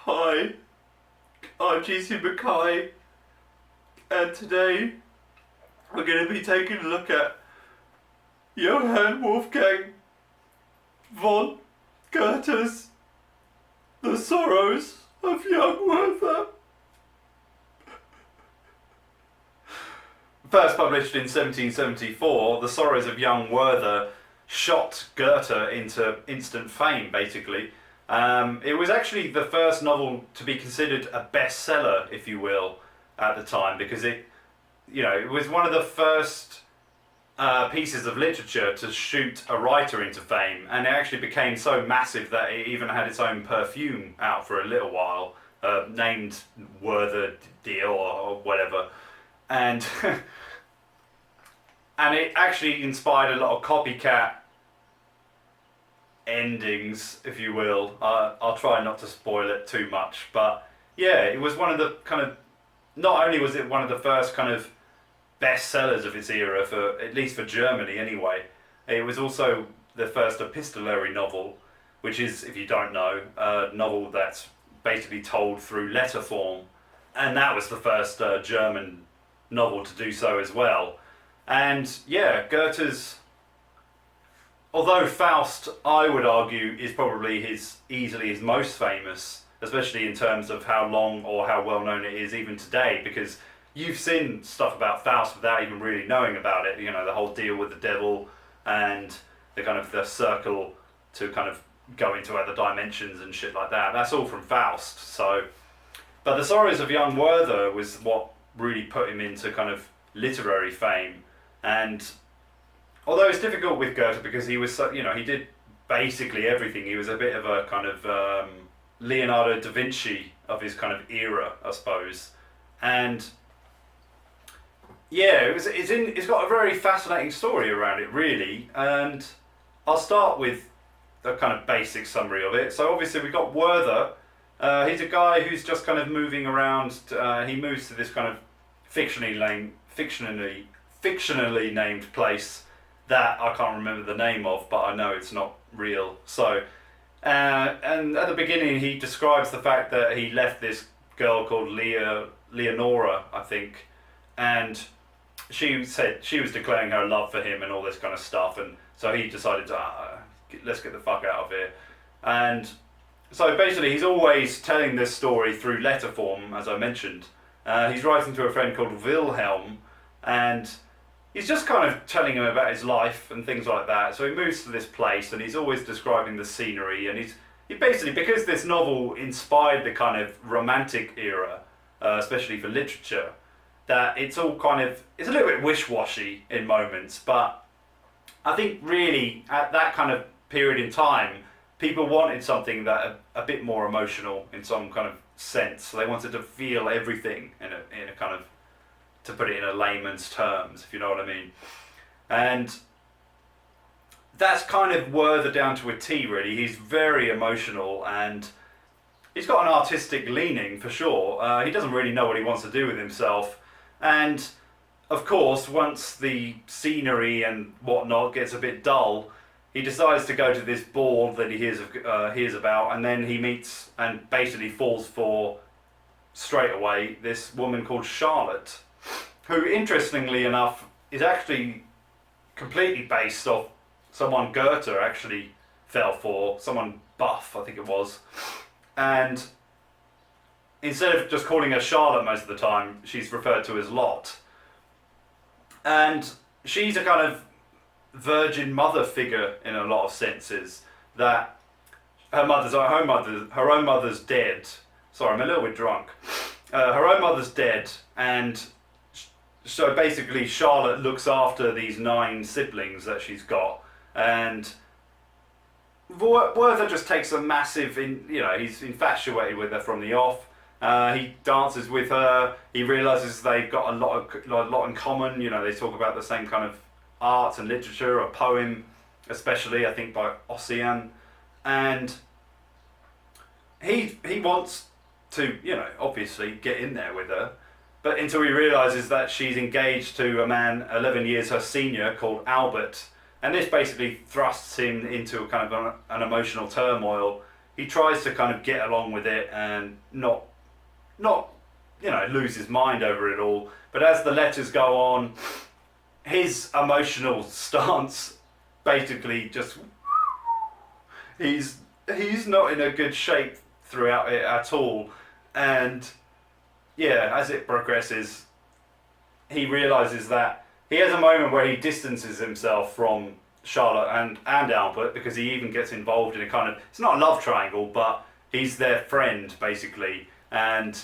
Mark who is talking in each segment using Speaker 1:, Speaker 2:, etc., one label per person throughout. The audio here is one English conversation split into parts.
Speaker 1: Hi, I'm McKay, and today we're going to be taking a look at Johann Wolfgang von Goethe's The Sorrows of Young Werther. First published in 1774, The Sorrows of Young Werther shot Goethe into instant fame, basically. It was actually the first novel to be considered a bestseller, if you will, at the time, because it was one of the first pieces of literature to shoot a writer into fame, and it actually became so massive that it even had its own perfume out for a little while, named Werther Deal or whatever, and and it actually inspired a lot of copycat endings, if you will. I'll try not to spoil it too much, but yeah, it was one of the kind of, not only was it one of the first kind of bestsellers of its era, for at least for Germany anyway, it was also the first epistolary novel, which is, if you don't know, a novel that's basically told through letter form, and that was the first German novel to do so as well. And yeah, Goethe's, although Faust, I would argue, is probably easily his most famous, especially in terms of how long or how well known it is even today, because you've seen stuff about Faust without even really knowing about it. You know, the whole deal with the devil and the kind of the circle to kind of go into other dimensions and shit like that. That's all from Faust. So, but The Sorrows of Young Werther was what really put him into kind of literary fame. And although it's difficult with Goethe because he was so, he did basically everything. He was a bit of a kind of Leonardo da Vinci of his kind of era, I suppose. And yeah, it's got a very fascinating story around it, really. And I'll start with a kind of basic summary of it. So obviously we've got Werther. He's a guy who's just kind of moving around. He moves to this kind of fictionally named place that I can't remember the name of, but I know it's not real. So, and at the beginning he describes the fact that he left this girl called Leonora, I think, and she said she was declaring her love for him and all this kind of stuff, and so he decided to let's get the fuck out of here. And so basically he's always telling this story through letter form, as I mentioned. He's writing to a friend called Wilhelm, and he's just kind of telling him about his life and things like that. So he moves to this place and he's always describing the scenery, and he basically, because this novel inspired the kind of romantic era, especially for literature, that it's all kind of, it's a little bit wish-washy in moments, but I think really at that kind of period in time, people wanted something that a bit more emotional in some kind of sense. So they wanted to feel everything in a kind of, to put it in a layman's terms, if you know what I mean. And that's kind of Werther down to a T, really. He's very emotional and he's got an artistic leaning, for sure. He doesn't really know what he wants to do with himself. And of course, once the scenery and whatnot gets a bit dull, he decides to go to this ball that he hears about, and then he meets and basically falls for, straight away, this woman called Charlotte, who, interestingly enough, is actually completely based off someone Goethe actually fell for, someone buff, I think it was. And instead of just calling her Charlotte most of the time, she's referred to as Lot. And she's a kind of virgin mother figure in a lot of senses, that her own mother's dead. Sorry, I'm a little bit drunk. Her own mother's dead, and so basically Charlotte looks after these 9 siblings that she's got, and Werther just takes a massive, he's infatuated with her from the off. He dances with her. He realizes they've got a lot in common. They talk about the same kind of art and literature, a poem, especially I think by Ossian, and he wants to, obviously get in there with her, but until he realizes that she's engaged to a man 11 years her senior called Albert, and this basically thrusts him into a kind of an emotional turmoil. he tries to kind of get along with it and not lose his mind over it all. But as the letters go on, his emotional stance basically just he's not in a good shape throughout it at all. And yeah, as it progresses, he realizes that he has a moment where he distances himself from Charlotte and Albert, because he even gets involved in a kind of, it's not a love triangle, but he's their friend basically, and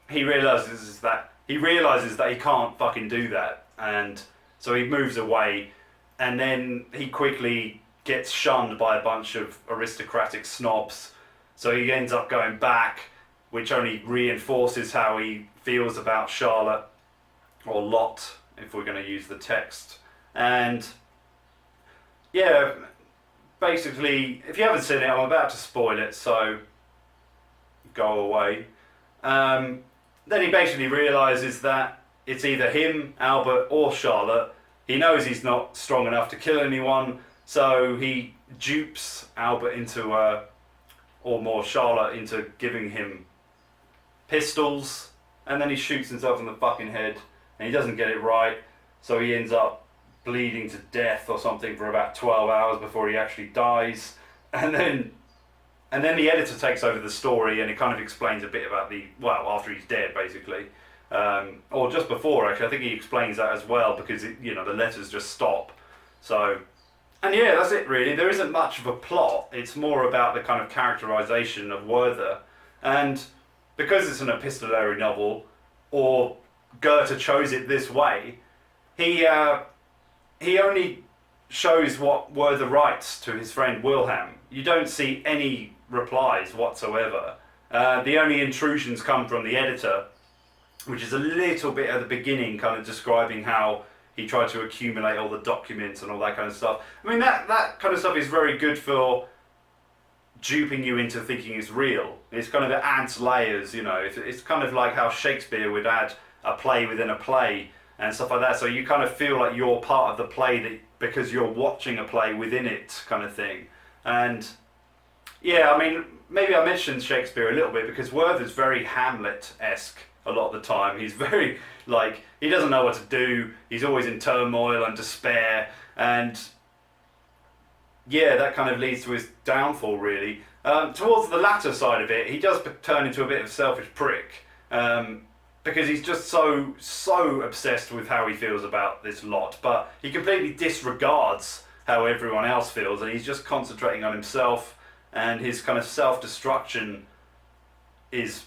Speaker 1: he realizes that he can't fucking do that, and so he moves away, and then he quickly gets shunned by a bunch of aristocratic snobs, so he ends up going back, which only reinforces how he feels about Charlotte, or Lot, if we're going to use the text. And yeah, basically, if you haven't seen it, I'm about to spoil it, so go away. Then he basically realises that it's either him, Albert, or Charlotte. He knows he's not strong enough to kill anyone, so he dupes Albert into, or more Charlotte, into giving him pistols, and then he shoots himself in the fucking head, and he doesn't get it right, so he ends up bleeding to death or something for about 12 hours before he actually dies. And then the editor takes over the story, and it kind of explains a bit about after he's dead basically, or just before actually. I think he explains that as well, because the letters just stop. So, and yeah, that's it really. There isn't much of a plot. It's more about the kind of characterization of Werther, and because it's an epistolary novel, or Goethe chose it this way, he only shows what Werther writes to his friend Wilhelm. You don't see any replies whatsoever. The only intrusions come from the editor, which is a little bit at the beginning, kind of describing how he tried to accumulate all the documents and all that kind of stuff. I mean, that kind of stuff is very good for duping you into thinking it's real. It's kind of, it adds layers, it's kind of like how Shakespeare would add a play within a play and stuff like that, so you kind of feel like you're part of the play because you're watching a play within it, kind of thing. And yeah, I mean, maybe I mentioned Shakespeare a little bit because Werther's very Hamlet-esque a lot of the time. He's very, he doesn't know what to do, he's always in turmoil and despair, and yeah, that kind of leads to his downfall really. Towards the latter side of it, he does turn into a bit of a selfish prick, because he's just so obsessed with how he feels about this lot, but he completely disregards how everyone else feels, and he's just concentrating on himself, and his kind of self-destruction is,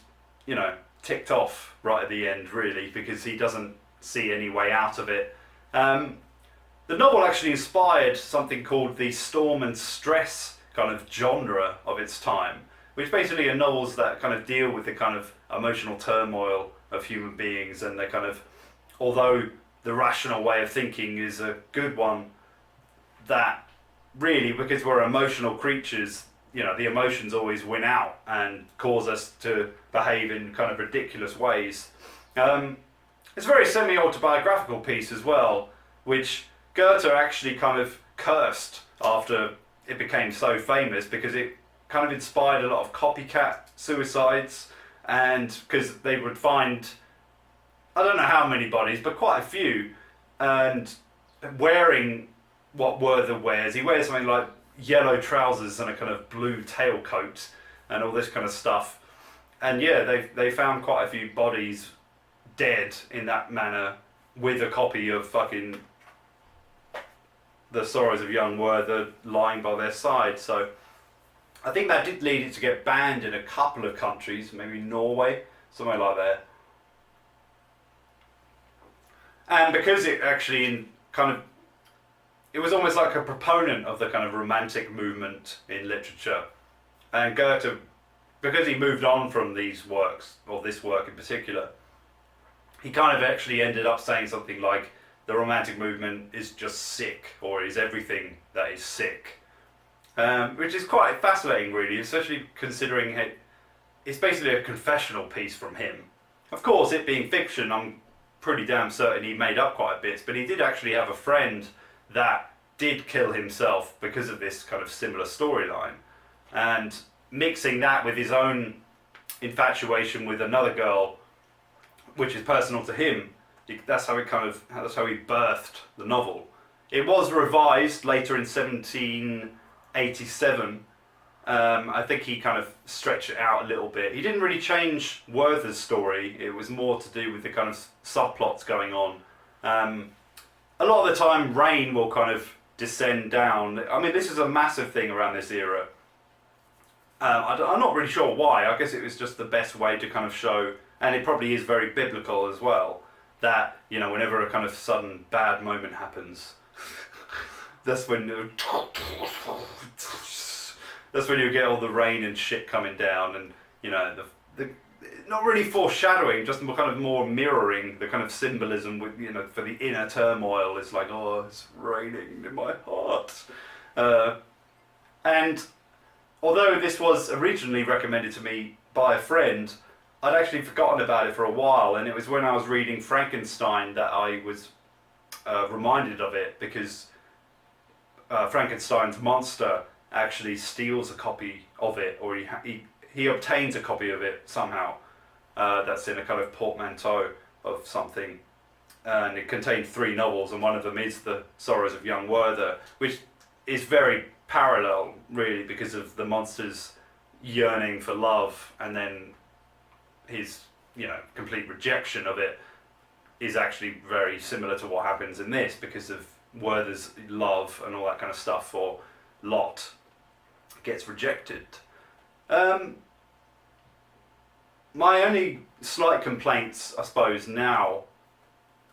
Speaker 1: ticked off right at the end really, because he doesn't see any way out of it. The novel actually inspired something called the storm and stress kind of genre of its time, which basically are novels that kind of deal with the kind of emotional turmoil of human beings, and they kind of, although the rational way of thinking is a good one, that really, because we're emotional creatures, the emotions always win out and cause us to behave in kind of ridiculous ways. It's a very semi-autobiographical piece as well, which Goethe actually kind of cursed after it became so famous, because it kind of inspired a lot of copycat suicides, and because they would find, I don't know how many bodies, but quite a few, and wearing what Werther wears. He wears something like yellow trousers and a kind of blue tailcoat and all this kind of stuff. And yeah, they found quite a few bodies dead in that manner, with a copy of fucking the Sorrows of Young Werther lying by their side. So I think that did lead it to get banned in a couple of countries, maybe Norway, somewhere like that. And because it actually it was almost like a proponent of the kind of romantic movement in literature. And Goethe, because he moved on from these works, or this work in particular, he kind of actually ended up saying something like, the romantic movement is just sick, or is everything that is sick. Which is quite fascinating really, especially considering it's basically a confessional piece from him. Of course, it being fiction, I'm pretty damn certain he made up quite a bit, but he did actually have a friend that did kill himself because of this kind of similar storyline. And mixing that with his own infatuation with another girl, which is personal to him, that's how he birthed the novel. It was revised later in 1787. I think he kind of stretched it out a little bit. He didn't really change Werther's story. It was more to do with the kind of subplots going on. A lot of the time, rain will kind of descend down. I mean, this is a massive thing around this era. I'm not really sure why. I guess it was just the best way to kind of show, and it probably is very biblical as well, that, you know, whenever a kind of sudden bad moment happens, that's when you get all the rain and shit coming down, and, you know, the not really foreshadowing, just kind of more mirroring the kind of symbolism with, you know, for the inner turmoil. It's like, oh, it's raining in my heart. And although this was originally recommended to me by a friend, I'd actually forgotten about it for a while, and it was when I was reading Frankenstein that I was reminded of it, because Frankenstein's monster actually steals a copy of it, or he obtains a copy of it somehow. That's in a kind of portmanteau of something, and it contains 3 novels, and one of them is the Sorrows of Young Werther, which is very parallel, really, because of the monster's yearning for love, and then his, you know, complete rejection of it is actually very similar to what happens in this, because of Werther's love and all that kind of stuff for Lot gets rejected. My only slight complaints, I suppose, now,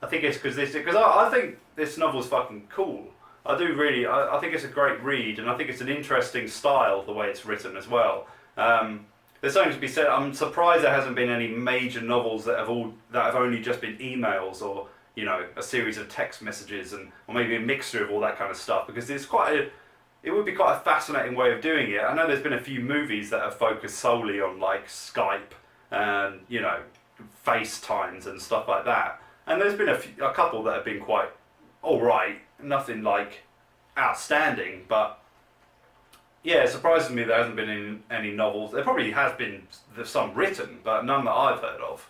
Speaker 1: I think it's because I think this novel's fucking cool. I do really, I think it's a great read, and I think it's an interesting style, the way it's written as well. There's something to be said. I'm surprised there hasn't been any major novels that have only just been emails, or, you know, a series of text messages, or maybe a mixture of all that kind of stuff, because it would be quite a fascinating way of doing it. I know there's been a few movies that have focused solely on, like, Skype and, you know, FaceTimes and stuff like that, and there's been a couple that have been quite alright, nothing like outstanding, but yeah, it surprises me there hasn't been any novels. There probably has been some written, but none that I've heard of.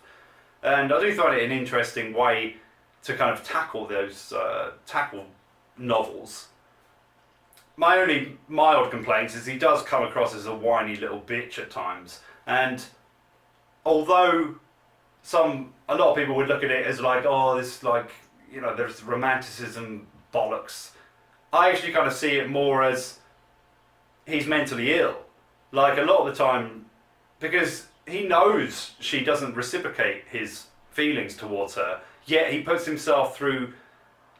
Speaker 1: And I do find it an interesting way to kind of tackle those novels. My only mild complaint is he does come across as a whiny little bitch at times, and although a lot of people would look at it as like, oh, this, like, you know, there's romanticism bollocks, I actually kind of see it more as he's mentally ill. Like, a lot of the time, because he knows she doesn't reciprocate his feelings towards her, yet he puts himself through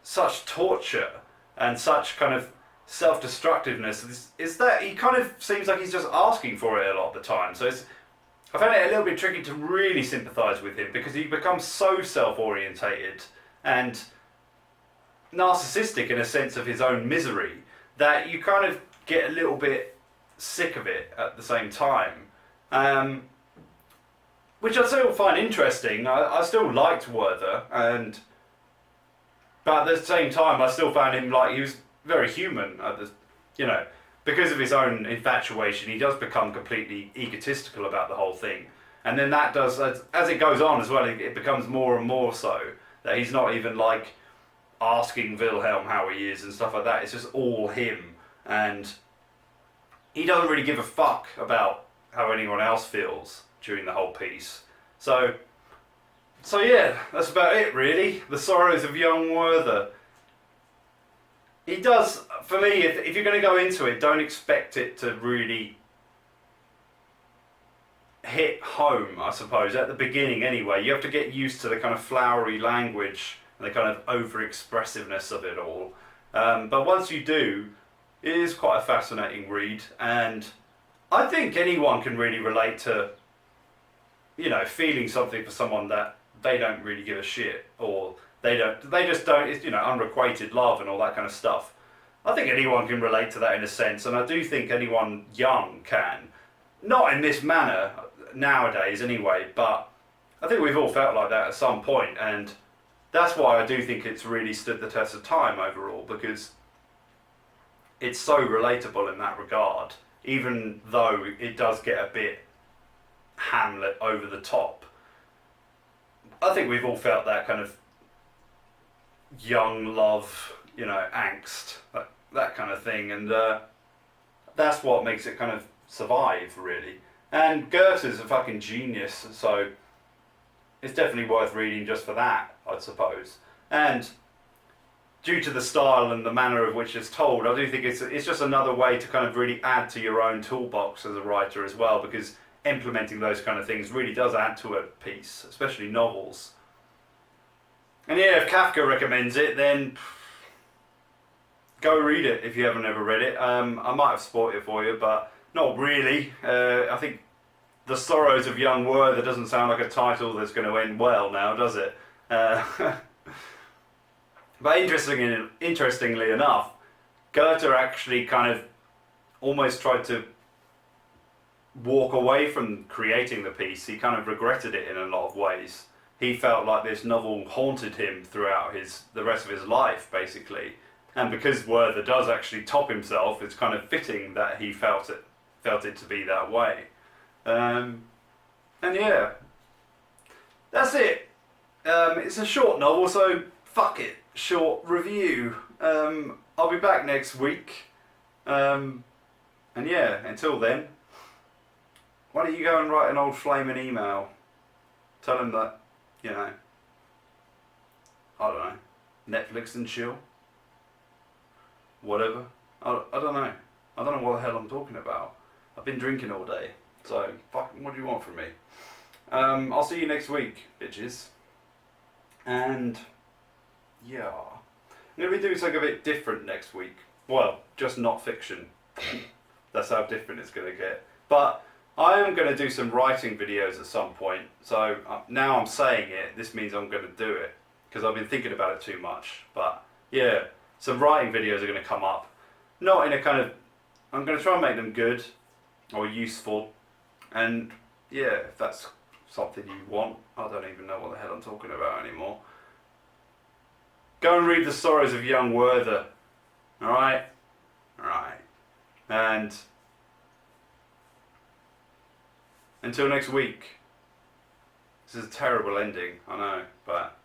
Speaker 1: such torture and such kind of self-destructiveness, is that he kind of seems like he's just asking for it a lot of the time. So I found it a little bit tricky to really sympathise with him, because he becomes so self-orientated and narcissistic in a sense of his own misery, that you kind of get a little bit sick of it at the same time. Which I still find interesting. I still liked Werther, but at the same time I still found him, like, he was very human. You know, because of his own infatuation, he does become completely egotistical about the whole thing. And then that does, as it goes on as well, it becomes more and more so, that he's not even, like, asking Wilhelm how he is and stuff like that. It's just all him, and he doesn't really give a fuck about how anyone else feels during the whole piece. So yeah, that's about it, really. The Sorrows of Young Werther. He does, for me, if you're going to go into it, don't expect it to really hit home, I suppose, at the beginning anyway. You have to get used to the kind of flowery language and the kind of over-expressiveness of it all. But once you do, it is quite a fascinating read, and I think anyone can really relate to, you know, feeling something for someone that they don't really give a shit, or they just don't, it's, you know, unrequited love and all that kind of stuff. I think anyone can relate to that in a sense, and I do think anyone young can. Not in this manner nowadays anyway, but I think we've all felt like that at some point, and that's why I do think it's really stood the test of time overall, because it's so relatable in that regard. even though it does get a bit Hamlet over the top. I think we've all felt that kind of young love, you know, angst, that kind of thing, and that's what makes it kind of survive, really. And Goethe's a fucking genius, so it's definitely worth reading just for that, I suppose. And due to the style and the manner of which it's told, I do think it's just another way to kind of really add to your own toolbox as a writer as well, because implementing those kind of things really does add to a piece, especially novels. And yeah, if Kafka recommends it, then go read it if you haven't ever read it. I might have spoiled it for you, but not really. I think The Sorrows of Young Werther doesn't sound like a title that's going to end well now, does it? But interestingly enough, Goethe actually kind of almost tried to walk away from creating the piece. He kind of regretted it in a lot of ways. He felt like this novel haunted him throughout the rest of his life, basically. And because Werther does actually top himself, it's kind of fitting that he felt it to be that way. And yeah, that's it. It's a short novel, so fuck it. Short review. I'll be back next week. And yeah, until then, why don't you go and write an old flame an email? Tell him that, you know, I don't know, Netflix and chill. Whatever. I don't know. I don't know what the hell I'm talking about. I've been drinking all day. So, fucking, what do you want from me? I'll see you next week, bitches. And, yeah. I'm going to be doing something a bit different next week. Well, just not fiction. That's how different it's going to get. But I am going to do some writing videos at some point. So, now I'm saying it, this means I'm going to do it. Because I've been thinking about it too much. But, yeah, some writing videos are going to come up. Not in a kind of... I'm going to try and make them good or useful. And yeah, if that's something you want, I don't even know what the hell I'm talking about anymore. Go and read The Sorrows of Young Werther. Alright? Alright. And until next week. This is a terrible ending, I know, but